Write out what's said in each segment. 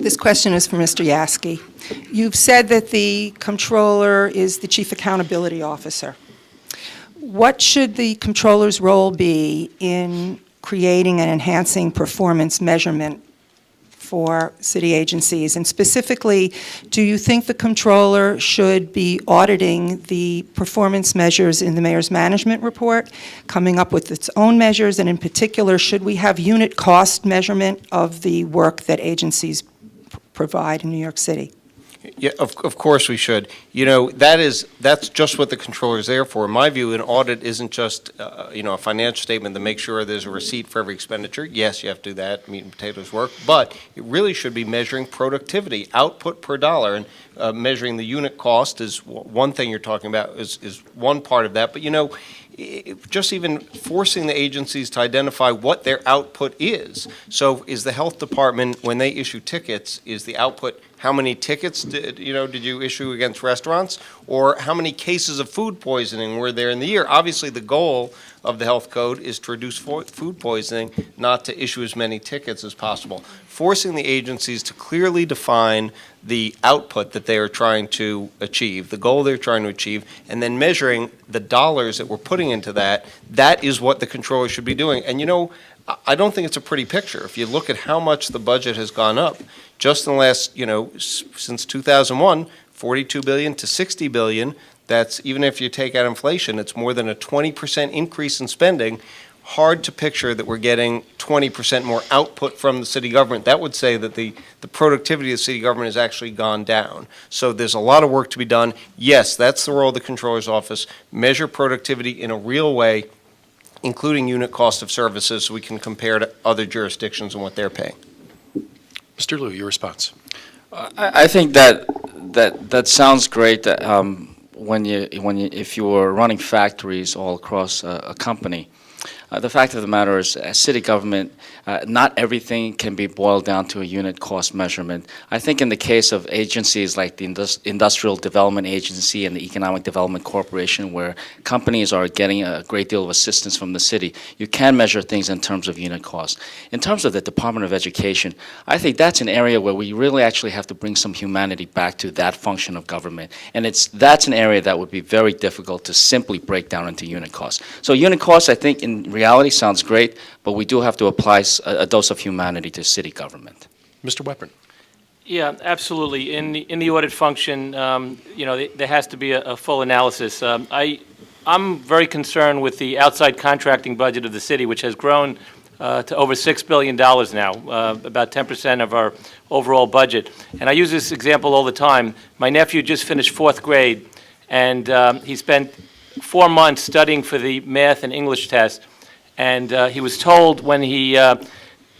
This question is for Mr. Yaski. You've said that the Comptroller is the Chief Accountability Officer. What should the Comptroller's role be in creating and enhancing performance measurement for city agencies? And specifically, do you think the Comptroller should be auditing the performance measures in the Mayor's Management Report, coming up with its own measures, and in particular, should we have unit cost measurement of the work that agencies provide in New York City? Yeah, of course we should. You know, that's just what the Comptroller is there for. In my view, an audit isn't just, a financial statement to make sure there's a receipt for every expenditure. Yes, you have to do that, meat and potatoes work, but it really should be measuring productivity, output per dollar, and measuring the unit cost is one thing you're talking about, is one part of that. But, just even forcing the agencies to identify what their output is. So is the health department, when they issue tickets, is the output how many tickets did you issue against restaurants, or how many cases of food poisoning were there in the year? Obviously, the goal of the health code is to reduce food poisoning, not to issue as many tickets as possible. Forcing the agencies to clearly define the output that they are trying to achieve, the goal they're trying to achieve, and then measuring the dollars that we're putting into that, that is what the Comptroller should be doing. And I don't think it's a pretty picture. If you look at how much the budget has gone up, just in the last, since 2001, 42 billion to 60 billion, that's, even if you take out inflation, it's more than a 20% increase in spending. Hard to picture that we're getting 20% more output from the city government. That would say that the productivity of the city government has actually gone down. So there's a lot of work to be done. Yes, that's the role of the Comptroller's Office. Measure productivity in a real way, including unit cost of services, so we can compare to other jurisdictions and what they're paying. Mr. Liu, your response. I think that sounds great. That, if you were running factories all across a company, the fact of the matter is, as city government, not everything can be boiled down to a unit cost measurement. I think in the case of agencies like the Industrial Development Agency and the Economic Development Corporation, where companies are getting a great deal of assistance from the city, you can measure things in terms of unit cost. In terms of the Department of Education, I think that's an area where we really actually have to bring some humanity back to that function of government. And that's an area that would be very difficult to simply break down into unit costs. So unit costs, I think, in reality sounds great, but we do have to apply a dose of humanity to city government. Mr. Weprin. Yeah, absolutely. In the audit function, there has to be a full analysis. I'm very concerned with the outside contracting budget of the city, which has grown to over $6 billion now, about 10% of our overall budget. And I use this example all the time. My nephew just finished 4th grade, and he spent 4 months studying for the math and English test. And he was told when he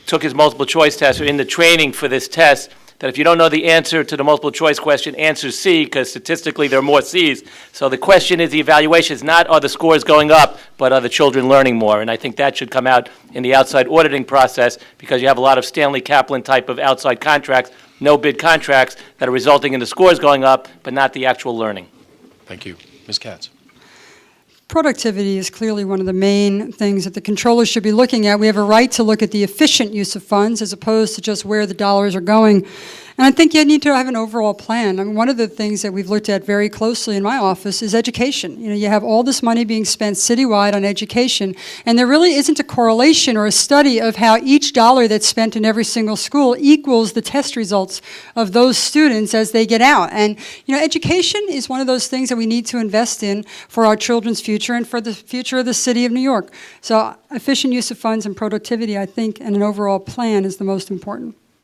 took his multiple choice test, or in the training for this test, that if you don't know the answer to the multiple choice question, answer C, because statistically there are more C's. So the question is, the evaluation is not, are the scores going up, but are the children learning more? And I think that should come out in the outside auditing process, because you have a lot of Stanley Kaplan type of outside contracts, no bid contracts, that are resulting in the scores going up, but not the actual learning. Thank you. Ms. Katz. Productivity is clearly one of the main things that the Comptroller should be looking at. We have a right to look at the efficient use of funds as opposed to just where the dollars are going. And I think you need to have an overall plan. I mean, one of the things that we've looked at very closely in my office is education. You have all this money being spent citywide on education, and there really isn't a correlation or a study of how each dollar that's spent in every single school equals the test results of those students as they get out. And education is one of those things that we need to invest in for our children's future and for the future of the city of New York. So efficient use of funds and productivity, I think, and an overall plan is the most important.